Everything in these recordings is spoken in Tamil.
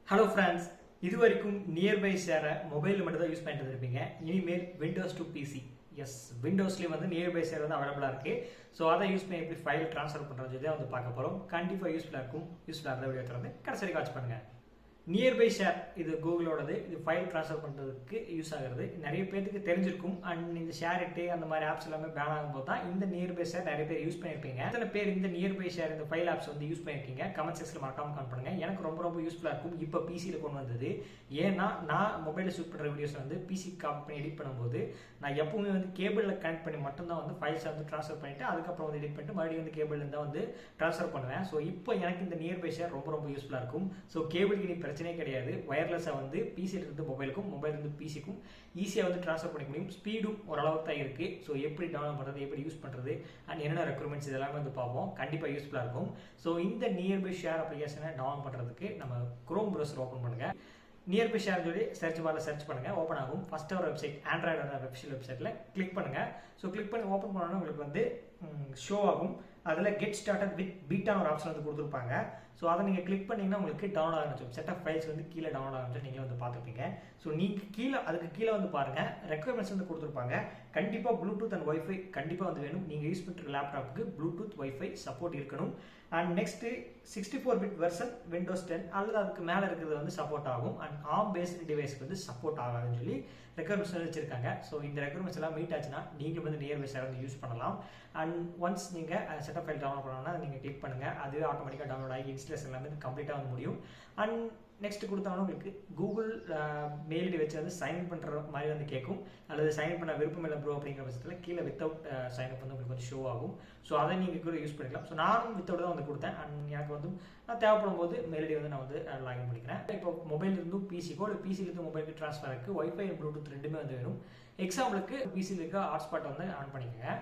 Hello friends, இதுவரைக்கும் நியர்பை ஷேரை மொபைலில் மட்டும் தான் யூஸ் பண்ணிட்டு இருப்பீங்க. இனிமேல் விண்டோஸ் டு பிசி எஸ் விண்டோஸ்லேயும் வந்து நியர்பை ஷேர் வந்து அவைலபிளாக இருக்குது. ஸோ அதை யூஸ் பண்ணி எப்படி ஃபைல் ட்ரான்ஸ்ஃபர் பண்ணுறது தான் வந்து பார்க்க போகிறோம். கண்டிப்பாக யூஸ்ஃபுல்லாக இருக்கும். யூஸ்ஃபுல்லாக இருந்த வீடியோ வந்து கடைசி வரைக்கும் வாட்ச் பண்ணுங்கள். நியர்பை ஷேர் இது கூகுளோடது. இது ஃபைல் ட்ரான்ஸ்ஃபர் பண்ணுறதுக்கு யூஸ் ஆகிறது. நிறைய பேருக்கு தெரிஞ்சிருக்கும். அண்ட் இந்த ஷேர் இட்டு அந்த மாதிரி ஆப்ஸ் எல்லாமே பேன் ஆகும்போது தான் இந்த நியர்பை ஷேர் நிறைய பேர் யூஸ் பண்ணியிருப்பீங்க. எத்தனை பேர் இந்த நியர்பை ஷேர் இந்த ஃபைல் ஆப்ஸ் வந்து யூஸ் பண்ணியிருக்கீங்க கமெண்ட் செக்ஷனில் மறக்காம கமெண்ட் பண்ணுங்க. எனக்கு ரொம்ப யூஸ்ஃபுல்லாக இருக்கும். இப்போ பிசியில் கொண்டு வந்தது. ஏன்னா நான் மொபைலில் ஷூட் பண்ணுற வீடியோஸ் வந்து பிசி காப்பி பண்ணி எடிட் பண்ணும்போது நான் எப்பவுமே வந்து கேபிளில் கனெக்ட் பண்ணி மட்டும்தான் வந்து ஃபைல்ஸை வந்து ட்ரான்ஸ்ஃபர் பண்ணிட்டு அதுக்கப்புறம் வந்து எடிட் பண்ணிட்டு மறுபடியும் வந்து கேபிள் தான் வந்து ட்ரான்ஸ்ஃபர் பண்ணுவேன். ஸோ இப்போ எனக்கு இந்த நியர்பை ஷேர் ரொம்ப யூஸ்ஃபுல்லாக இருக்கும். ஸோ கேபிளுக்கு இனி பிரச்சனையே கிடையாது. வயர்லெஸ்ஸாக வந்து பிசியிலிருந்து மொபைலுக்கும் மொபைலிருந்து பிசிக்கும் ஈஸியாக வந்து ட்ரான்ஸ்ஃபர் பண்ணிக்க முடியும். ஸ்பீடும் ஓரளவுக்கு தான் இருக்குது. ஸோ எப்படி டவுன்லோட் பண்ணுறது, எப்படி யூஸ் பண்ணுறது அண்ட் என்னென்ன ரெக்யூர்மெண்ட்ஸ் இதெல்லாமே வந்து பார்ப்போம். கண்டிப்பாக யூஸ்ஃபுல்லாக இருக்கும். ஸோ இந்த நியர்பை ஷேர் அப்ளிகேஷனை டவுன்லோட் பண்ணுறதுக்கு நம்ம குரோம் ப்ரௌசர் ஓப்பன் பண்ணுங்கள். நியர்பை ஷேர் சொல்லி சர்ச் பாரில் சர்ச் பண்ணுங்கள். ஓப்பன் ஆகும். ஃபஸ்ட்டு ஒரு வெப்சைட் ஆண்ட்ராய்டோட வெப்சைட்டில் கிளிக் பண்ணுங்கள். ஸோ கிளிக் பண்ணி ஓப்பன் பண்ணோன்னா உங்களுக்கு வந்து ஷோ ஆகும். அதில் கெட் ஸ்டார்டட் வித் பீட்டான ஒரு ஆப்ஷன் வந்து கொடுத்துருப்பாங்க. ஸோ அதை நீங்கள் கிளிக் பண்ணிங்கன்னா உங்களுக்கு டவுன்லோட் ஆரம்பிச்சிடும். செட் ஆஃப் ஃபைல்ஸ் வந்து கீழே டவுன்லோட் ஆரம்பிச்சு நீங்களே வந்து பார்த்துருப்பீங்க. ஸோ நீங்கள் அதுக்கு கீழே வந்து பாருங்கள் ரெக்யர்மெண்ட்ஸ் வந்து கொடுத்துருப்பாங்க. கண்டிப்பாக ப்ளூடூத் அண்ட் ஒய்ஃபை கண்டிப்பாக வந்து வேணும். நீங்கள் யூஸ் பண்ணுற லேப்டாப்புக்கு ப்ளூடூத் ஒய்ஃபை சப்போர்ட் இருக்கணும். And next 64 bit version Windows 10 அல்லது அதுக்கு மேலே இருக்கிறது வந்து சப்போர்ட் ஆகும். அண்ட் ஆம் பேஸ்டு டிவைஸ்க்கு வந்து சப்போர்ட் ஆகாதுன்னு சொல்லி ரெக்யர்மெண்ட்ஸ் வச்சிருக்காங்க. ஸோ இந்த ரெக்யர்மெண்ட்ஸ் எல்லாம் மீட் ஆச்சுன்னா நீங்கள் வந்து நியர்பை ஷேர் வந்து யூஸ் பண்ணலாம். அண்ட் ஒன்ஸ் நீங்கள் செட்டப் ஃபைல் டவுன்லோட் பண்ணணும்னா நீங்கள் கிளிக் பண்ணுங்கள். அதுவே ஆட்டோமேட்டிக்காக டவுன்லோட் ஆகி இன்ஸ்டலேஷன் எல்லாமே கம்ப்ளீட்டாக வந்து முடியும். அண்ட் நெக்ஸ்ட் கொடுத்தாலும் உங்களுக்கு கூகுள் மெயில் ஐடி வச்சு வந்து சைன் பண்ணுற மாதிரி வந்து கேட்கும். அல்லது சைன் பண்ண விருப்பம் இல்லை ப்ரோ அப்படிங்கிற பட்சத்தில் கீழே வித்தவுட் சைன்அப் வந்து உங்களுக்கு வந்து ஷோ ஆகும். ஸோ அதை நீங்கள் கூட யூஸ் பண்ணிக்கலாம். ஸோ நானும் வித்தவுட் தான் வந்து கொடுத்தேன். அண்ட் எனக்கு வந்து நான் தேவைப்படும் போது மெயில் ஐடி வந்து நான் வந்து லாகின் பண்ணிக்கிறேன். இப்போ மொபைல் இருந்தும் பிசிக்கோ இல்லை பிசிலேருந்து மொபைலுக்கு ட்ரான்ஸ்ஃபர் இருக்குது. ஒய்ஃபை ப்ளூடூத் ரெண்டுமே வந்து வேணும். எக்ஸாம்பிளுக்கு பிசியில் இருக்க ஹாட்ஸ்பாட் வந்து ஆன் பண்ணிக்கோங்க.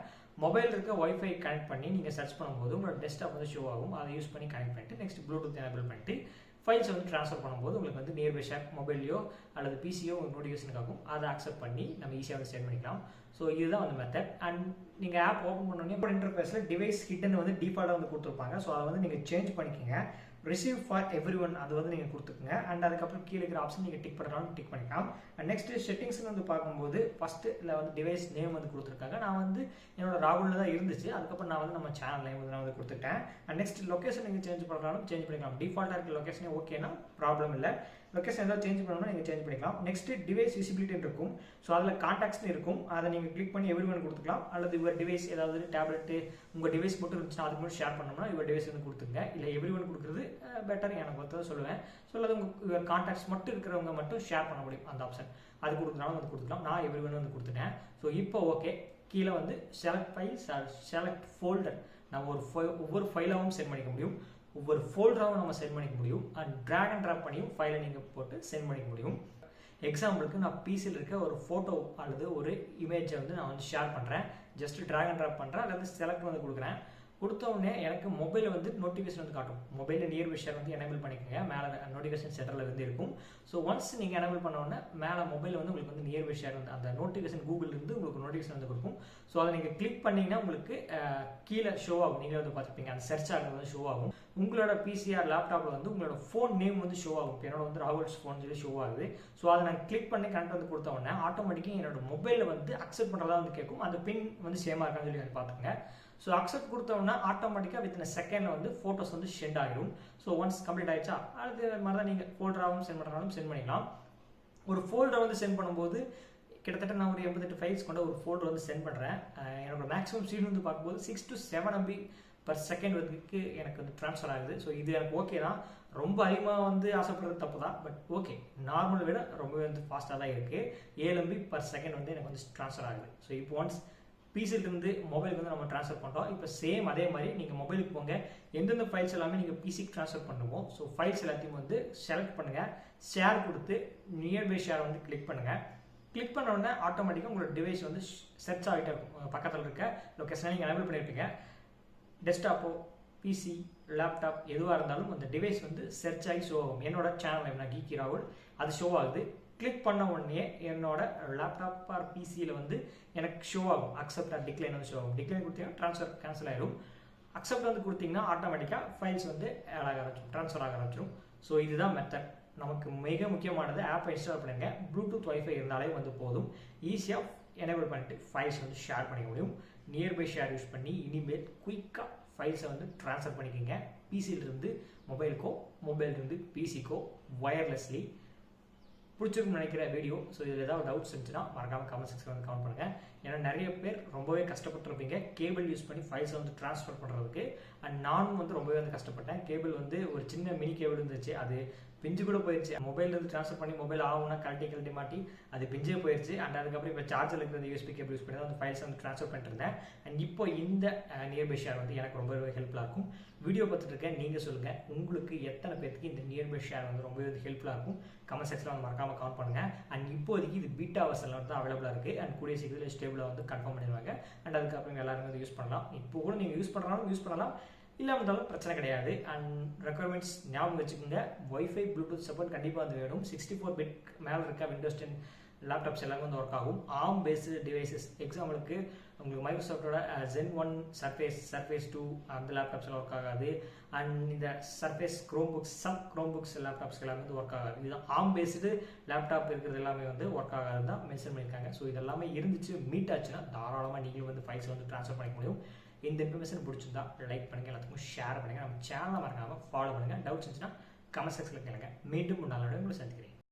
மொபைல் இருக்க ஒய்ஃபை கனெக்ட் பண்ணி நீங்கள் சர்ச் பண்ணும்போது உங்களோட டெஸ்க்டாப் வந்து ஷோ ஆகும். அதை யூஸ் பண்ணி கனெக்ட் பண்ணிட்டு நெக்ஸ்ட் ப்ளூடூத் எனேபிள் பண்ணிட்டு ஃபைல்ஸ் வந்து ட்ரான்ஸ்ஃபர் பண்ணும்போது உங்களுக்கு வந்து நியர்பை ஷேர் மொபைலையோ அல்லது பிசியோ உங்களுக்கு நோட்டிஃபிகேஷன் ஆகும். அதை அக்செப்ட் பண்ணி நம்ம ஈஸியாக வந்து சென்ட் பண்ணிக்கலாம். ஸோ இதுதான் வந்து மெத்தட். அண்ட் நீங்கள் ஆப் ஓப்பன் பண்ணோன்னே இன்டர்ஃபேஸில் டிவைஸ் ஹிட்டன் வந்து டிஃபால்ட்டாக வந்து கொடுத்துருப்பாங்க. ஸோ அதை வந்து நீங்கள் சேஞ்ச் பண்ணிக்கோங்க. ரிசீவ் ஃபார் எவ்ரி ஒன் அது வந்து நீங்கள் கொடுத்துக்குங்க. அண்ட் அதுக்கப்புறம் கீழே இருக்கிற ஆப்ஷன் நீங்கள் டிக் பண்ணலாம் டிக் பண்ணிக்கலாம். அண்ட் நெக்ஸ்ட் செட்டிங்ஸ்னு வந்து பார்க்கும்போது ஃபஸ்ட்டு இல்லை வந்து டிவைஸ் நேம் வந்து கொடுத்துருக்காங்க. நான் வந்து என்னோட ராகுலில் தான் இருந்துச்சு. அதுக்கப்புறம் நான் வந்து நம்ம சேனல் நேம் வந்து நான் வந்து கொடுத்துட்டேன். அண்ட் நெக்ஸ்ட் லொக்கேஷன் நீங்கள் சேஞ்ச் பண்ணாலும் சேஞ்ச் பண்ணிக்கலாம். டிஃபால்ட்டாக இருக்கிற லொக்கேஷனே ஓகேனா ப்ராப்ளம் இல்லை. லொக்கேஷன் ஏதாவது சேஞ்ச் பண்ணணும்னா நீங்கள் சேஞ்ச் பண்ணிக்கலாம். நெக்ஸ்ட் டிவைஸ் விசிபிலிட்டி இருக்கும். ஸோ அதில் கான்டாக்ட்ஸ்னு இருக்கும். அதை நீங்கள் கிளிக் பண்ணி எவ்ரி ஒன் கொடுத்துக்கலாம். அல்லது இவர் டிவைஸ் ஏதாவது டேப்லெட்டு உங்கள் டிவைஸ் மட்டும் இருந்துச்சுன்னா அதுக்கு மட்டும் ஷேர் பண்ணோம்னா இவர் டிவைஸ் வந்து கொடுத்துங்க. இல்லை எவ்ரி ஒன் கொடுக்குறது பெட்டர் எனக்கு வந்து சொல்லுவேன். ஸோ அல்லது உங்கள் கான்டாக்ட்ஸ் மட்டும் இருக்கிறவங்க மட்டும் ஷேர் பண்ண முடியும் அந்த ஆப்ஷன். அது கொடுக்குறனாலும் வந்து கொடுத்துக்கலாம். நான் எவ்ரி ஒன் வந்து கொடுத்துட்டேன். ஸோ இப்போ ஓகே. கீழே வந்து செலக்ட் ஃபைல்ஸ் செலக்ட் ஃபோல்டர் நான் ஒவ்வொரு ஃபைலாகவும் சென்ட் பண்ணிக்க முடியும். ஒவ்வொரு ஃபோல்டராகவும் நம்ம சென்ட் பண்ணிக்க முடியும். அண்ட் ட்ராக் அண்ட் ட்ராப் பண்ணியும் ஃபைலை நீங்கள் போட்டு சென்ட் பண்ணிக்க முடியும். எக்ஸாம்பிளுக்கு நான் பிசியில் இருக்க ஒரு ஃபோட்டோ அல்லது ஒரு இமேஜை வந்து நான் வந்து ஷேர் பண்ணுறேன். ஜஸ்ட் ட்ராக் அண்ட் ட்ராப் பண்ணுறேன் அல்லது செலக்ட் வந்து கொடுக்குறேன். கொடுத்த உடனே எனக்கு மொபைலில் வந்து நோட்டிஃபிகேஷன் வந்து காட்டும். மொபைலில் நியர்பை ஷேர் வந்து எனேபிள் பண்ணிக்கோங்க. மேலே நோட்டிஃபிகேஷன் செட்டரில் வந்து இருக்கும். ஸோ ஒன்ஸ் நீங்கள் எனேபிள் பண்ண உடனே மேலே மொபைலில் வந்து உங்களுக்கு வந்து நியர்பை ஷேர் வந்து அந்த நோட்டிஃபிகேஷன் கூகுளிலிருந்து உங்களுக்கு நோட்டிஃபிகேஷன் வந்து கொடுக்கும். ஸோ அதை நீங்கள் கிளிக் பண்ணிங்கன்னா உங்களுக்கு கீழே ஷோ ஆகும். நீங்கள் வந்து பார்த்துருப்பீங்க அந்த சர்ச் ஆகிறது வந்து ஷோ ஆகும். உங்களோட பிசிஆர் லேப்டாப்பில் வந்து உங்களோட ஃபோன் நேம் வந்து ஷோ ஆகும். என்னோட வந்து ராகுல்ஸ் ஃபோன் சொல்லி ஷோ ஆகுது. ஸோ அதை நான் கிளிக் பண்ணி கனெக்ட் வந்து கொடுத்த உடனே ஆட்டோமேட்டிக்காக என்னோட மொபைலில் வந்து அக்செப்ட் பண்ணுறதா வந்து கேட்கும். அந்த பின் வந்து சேமாக இருக்கான்னு சொல்லி வந்து பார்த்துங்க. ஸோ அக்செப்ட் கொடுத்தோம்னா ஆட்டோமேட்டிக்காக வித்தின் செகண்டில் வந்து ஃபோட்டோஸ் வந்து சென்ட் ஆகிடும். ஸோ ஒன்ஸ் கம்ப்ளீட் ஆகிடுச்சா அது மாதிரி தான் நீங்கள் ஃபோல்டராகவும் சென்ட் பண்ணுறாலும் சென்ட் பண்ணிக்கலாம். ஒரு ஃபோல்டர் வந்து சென்ட் பண்ணும்போது கிட்டத்தட்ட நான் ஒரு 88 ஃபைல்ஸ் கொண்ட ஒரு ஃபோல்டர் வந்து சென்ட் பண்ணுறேன். என்னோட மேக்ஸிமம் ஸ்பீட் வந்து பார்க்கும்போது 6 to 7 MB per second வந்து எனக்கு வந்து ட்ரான்ஸ்ஃபர் ஆகுது. ஸோ இது எனக்கு ஓகே தான். ரொம்ப அதிகமாக வந்து ஆசைப்படுறது தப்பு தான். பட் ஓகே நார்மலை விட ரொம்பவே வந்து ஃபாஸ்ட்டாக தான் இருக்குது. 7 MB per second வந்து எனக்கு வந்து ட்ரான்ஸ்ஃபர் ஆகுது. ஸோ இப்போ ஒன்ஸ் பிசிலிருந்து மொபைலுக்கு வந்து நம்ம ட்ரான்ஸ்ஃபர் பண்ணுறோம். இப்போ சேம் அதே மாதிரி நீங்கள் மொபைலுக்கு போங்க. எந்தெந்த ஃபைல்ஸ் எல்லாமே நீங்கள் பிசிக்கு ட்ரான்ஸ்ஃபர் பண்ணுவோம். ஸோ ஃபைல்ஸ் எல்லாத்தையும் வந்து செலக்ட் பண்ணுங்கள். ஷேர் கொடுத்து நியர்பை ஷேர் வந்து கிளிக் பண்ணுங்கள். கிளிக் பண்ண உடனே ஆட்டோமேட்டிக்காக உங்களோட டிவைஸ் வந்து சர்ச் ஆகிட்டே இருக்கும். பக்கத்தில் இருக்க லொக்கேஷனை நீங்கள் எனேபிள் பண்ணியிருப்பீங்க. டெஸ்க்டாப்போ பிசி லேப்டாப் எதுவாக இருந்தாலும் அந்த டிவைஸ் வந்து சர்ச் ஆகி ஷோ ஆகும். என்னோட சேனல் என்ன கீக்கிராகுல் அது ஷோ ஆகுது. கிளிக் பண்ண உடனே என்னோட லேப்டாப் ஆர் பிசியில் வந்து எனக்கு ஷோ ஆகும். அக்செப்ட் ஆர் டிக்ளைன் வந்து ஷோ ஆகும். டிக்ளைன் கொடுத்தீங்கன்னா ட்ரான்ஸ்ஃபர் கேன்சல் ஆகிடும். அக்செப்ட் வந்து கொடுத்தீங்கன்னா ஆட்டோமேட்டிக்காக ஃபைல்ஸ் வந்து ஆட் ஆக ஆரம்பிச்சிடும், ட்ரான்ஸ்ஃபர் ஆக ஆரம்பிச்சிடும். ஸோ இதுதான் மெத்தட். நமக்கு மிக முக்கியமானது ஆப்பை இன்ஸ்டால் பண்ணுங்க. ப்ளூடூத் வைஃபை இருந்தாலே வந்து போதும். ஈஸியாக எனேபிள் பண்ணிட்டு ஃபைல்ஸ் வந்து ஷேர் பண்ணிக்க முடியும். நியர்பை ஷேர் யூஸ் பண்ணி இனிமேல் குயிக்காக ஃபைல்ஸை வந்து ட்ரான்ஸ்ஃபர் பண்ணிக்கோங்க. பிசியிலிருந்து மொபைலுக்கோ, மொபைலிருந்து பிசிக்கோ வயர்லெஸ்லி. பிடிச்சிருக்குன்னு நினைக்கிற வீடியோ. ஸோ இதில் ஏதாவது டவுட்ஸ் இருந்துச்சுன்னா மறக்காமல் கமெண்ட் செக்ஷனில் வந்து கமெண்ட் பண்ணுங்கள். ஏன்னா நிறைய பேர் ரொம்பவே கஷ்டப்பட்டுருப்பீங்க கேபிள் யூஸ் பண்ணி ஃபைல்ஸை வந்து ட்ரான்ஸ்ஃபர் பண்ணுறதுக்கு. அண்ட் நானும் வந்து ரொம்பவே வந்து கஷ்டப்பட்டேன். கேபிள் வந்து ஒரு சின்ன மினி கேபிள் இருந்துச்சு, அது பிஞ்சு கூட போயிடுச்சு. மொபைல்லேருந்து ட்ரான்ஸ்ஃபர் பண்ணி மொபைல் ஆகும்னா கழட்டி மாட்டி அது பிஞ்சே போயிடுச்சு. அண்ட் அதுக்கப்புறம் இப்போ சார்ஜர் இருக்கிற யூஎஸ்பி கேபிள் யூஸ் பண்ணி தான் அந்த ஃபைல்ஸ் வந்து ட்ரான்ஸ்ஃபர் பண்ணிட்டு இருந்தேன். அண்ட் இப்போ இந்த நியர்பை ஷேர் வந்து எனக்கு ரொம்பவே ஹெல்ப்ஃபுல்லாக இருக்கும். வீடியோ பார்த்துட்டு இருக்கேன், நீங்கள் சொல்லுங்கள் உங்களுக்கு எத்தனை பேருக்கு இந்த நியர்பை ஷேர் வந்து ரொம்பவே ஹெல்ப்ஃபுல்லாக இருக்கும். கமெண்ட் செக்ஷனில் வந்து மறக்காமல் கமெண்ட் பண்ணுங்கள். அண்ட் இப்போதைக்கு இது பீட்டா வெர்ஷனில் வந்து அவைலபிளாக இருக்குது. அண்ட் கூடிய சீக்கிரத்தில் ஸ்டேபிளாக வந்து கன்ஃபார்ம் பண்ணிடுவாங்க. அண்ட் அதுக்கப்புறம் எல்லாருமே வந்து யூஸ் பண்ணலாம். இப்போ கூட நீங்கள் யூஸ் பண்ணலாம், இல்லாமல் இருந்தாலும் பிரச்சனை கிடையாது. அண்ட் ரெக்குவயர்மெண்ட்ஸ் ஞாபகம் வச்சுக்கோங்க. வைஃபை ப்ளூடூத் சப்போர்ட் கண்டிப்பாக வந்து வேணும். 64 பிட் மேலே இருக்க விண்டோஸ் 10 லேப்டாப்ஸ் எல்லாமே வந்து ஒர்க் ஆகும். ஆர்ம் பேஸ்டு டிவைசஸ் எக்ஸாம்பிளுக்கு உங்களுக்கு மைக்ரோசாஃப்டோட Zen 1 சர்ஃபேஸ் 2 அந்த லேப்டாப்ஸ்லாம் ஒர்க் ஆகாது. அண்ட் இந்த சர்ஃபேஸ் க்ரோம்புக்ஸ் லேப்டாப்ஸ் எல்லாமே வந்து ஒர்க் ஆகாது. இதுதான் ஆர்ம் பேஸ்டு லேப்டாப் இருக்கிறது எல்லாமே வந்து ஒர்க் ஆகாது தான் மென்ஷன் பண்ணியிருக்காங்க. ஸோ இதெல்லாமே இருந்துச்சு, மீட் ஆச்சுன்னா தாராளமாக நீங்களும் வந்து ஃபைல்ஸ் வந்து ட்ரான்ஸ்ஃபர் பண்ணிக்க முடியும். இந்த இன்ஃபர்மேஷன் பிடிச்சிருந்தா லைக் பண்ணுங்கள், எல்லாத்துக்கும் ஷேர் பண்ணுங்கள், நம்ம சேனலை மறக்காமல் ஃபாலோ பண்ணுங்கள். டவுட்ஸ் இருந்துச்சுன்னா கமெண்ட் செக்ஷனில் கேளுங்க. மீண்டும் ஒரு நாளோட உங்களை சந்திக்கிறேன்.